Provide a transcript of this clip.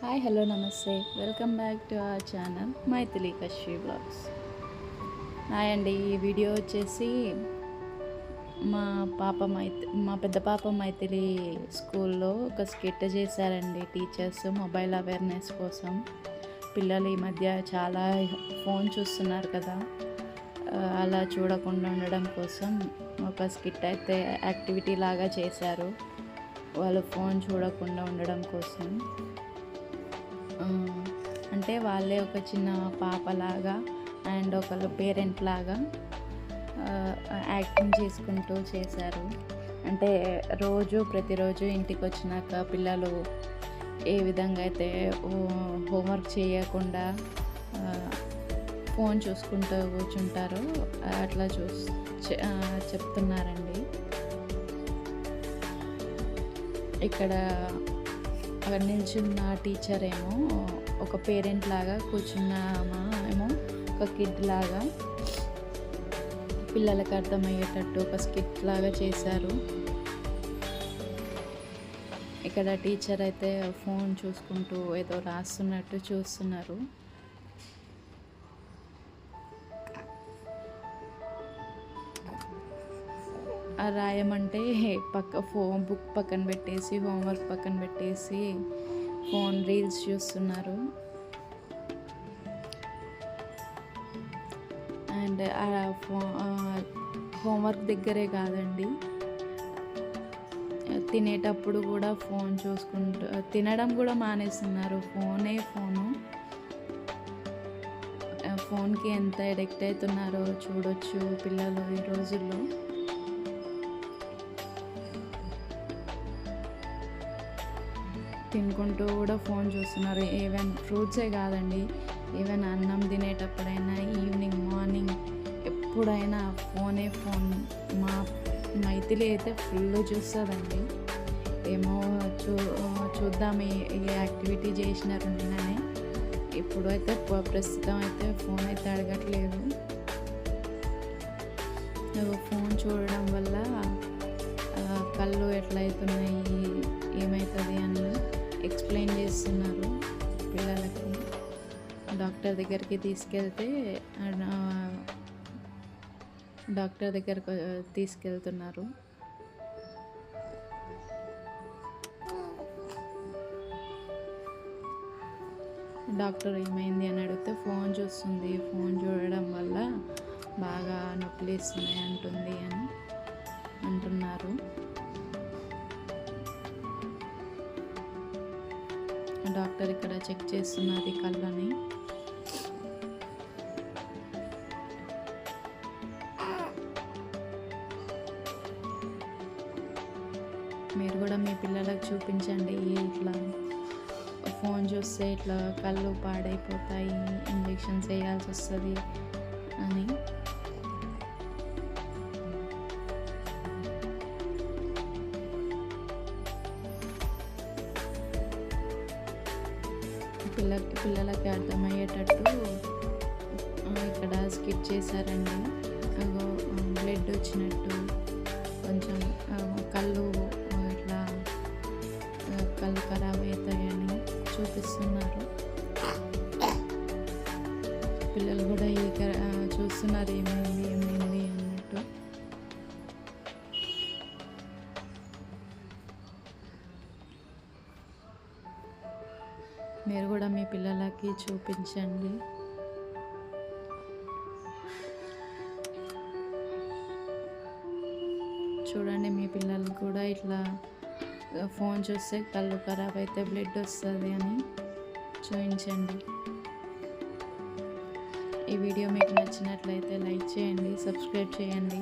Hi hello నమస్తే welcome back to our channel Maithili కశ్యీ blogs. Hi అండి. ఈ వీడియో వచ్చేసి మా పెద్ద పాప మైథిలి స్కూల్లో ఒక స్కిట్ చేశారండి టీచర్స్ మొబైల్ అవేర్నెస్ కోసం. పిల్లలు ఈ మధ్య చాలా ఫోన్ చూస్తున్నారు కదా, అలా చూడకుండా ఉండడం కోసం ఒక స్కిట్ అయితే యాక్టివిటీ లాగా చేశారు. వాళ్ళు ఫోన్ చూడకుండా ఉండడం కోసం అంటే వాళ్ళే ఒక చిన్న పాపలాగా అండ్ ఒకళ్ళు పేరెంట్ లాగా యాక్టింగ్ చేసుకుంటూ చేశారు. అంటే ప్రతిరోజు ఇంటికి వచ్చినాక పిల్లలు ఏ విధంగా అయితే హోంవర్క్ చేయకుండా ఫోన్ చూసుకుంటూ కూర్చుంటారో అట్లా చెప్తున్నారండి. ఇక్కడ అక్కడ నిల్చున్న టీచర్ ఏమో ఒక పేరెంట్ లాగా, కూర్చున్నామా ఏమో ఒక కిడ్ లాగా పిల్లలకు అర్థమయ్యేటట్టు ఒక స్కిట్ లాగా చేశారు. ఇక్కడ టీచర్ అయితే ఫోన్ చూసుకుంటూ ఏదో రాస్తున్నట్టు చూస్తున్నారు. రాయమంటే బుక్ పక్కన పెట్టేసి హోంవర్క్ పక్కన పెట్టేసి ఫోన్ రీల్స్ చూస్తున్నారు. అండ్ హోంవర్క్ దగ్గరే కాదండి, తినేటప్పుడు కూడా ఫోన్ చూసుకుంటూ తినడం కూడా మానేస్తున్నారు. ఫోన్కి ఎంత అడిక్ట్ అవుతున్నారో చూడొచ్చు పిల్లలు ఈ రోజుల్లో. తినుకుంటూ కూడా ఫోన్ చూస్తున్నారు. ఈవెన్ ఫ్రూట్సే కాదండి, ఈవెన్ అన్నం తినేటప్పుడైనా ఈవినింగ్ మార్నింగ్ ఎప్పుడైనా ఫోన్. మా మైథిలి అయితే ఫుల్ చూస్తుందండి. ఏమో చూద్దాం ఈ యాక్టివిటీ చేసినారు నిన్ననే. ఇప్పుడు అయితే ప్రస్తుతం అయితే ఫోన్ అయితే అడగట్లేదు. ఫోన్ చూడడం వల్ల కళ్ళు ఎట్లయితున్నాయి, ఏమవుతుంది అని ఎక్స్ప్లెయిన్ చేస్తున్నారు పిల్లలకి. డాక్టర్ దగ్గరికి తీసుకెళ్తున్నారు. డాక్టర్ ఏమైంది అని అడిగితే ఫోన్ చూస్తుంది, ఫోన్ చూడడం వల్ల బాగా నొప్పులు ఇస్తున్నాయి అంటుంది అని అంటున్నారు. డాక్టర్ ఇక్కడ చెక్ చేస్తున్నది కళ్ళని. మీరు కూడా మీ పిల్లలకు చూపించండి, ఇట్లా ఫోన్ చూస్తే ఇట్లా కళ్ళు పాడైపోతాయి, ఇంజెక్షన్స్ వేయాల్సి వస్తుంది అని. పిల్లలకి అర్థమయ్యేటట్టు ఇక్కడ స్కిట్ చేశారండి. బ్లడ్ వచ్చినట్టు, కొంచెం కళ్ళు ఖరాబ్ అవుతాయని చూపిస్తున్నారు. పిల్లలు కూడా చూస్తున్నారు ఏమైంది అన్నట్టు. మీరు కూడా మీ పిల్లలకి చూపించండి. చూడండి, మీ పిల్లలు కూడా ఇట్లా ఫోన్ చూస్తే కళ్ళు ఖరాబ్ అయితే బ్లడ్ వస్తుంది అని చూపించండి. ఈ వీడియో మీకు నచ్చినట్లయితే లైక్ చేయండి, సబ్స్క్రైబ్ చేయండి.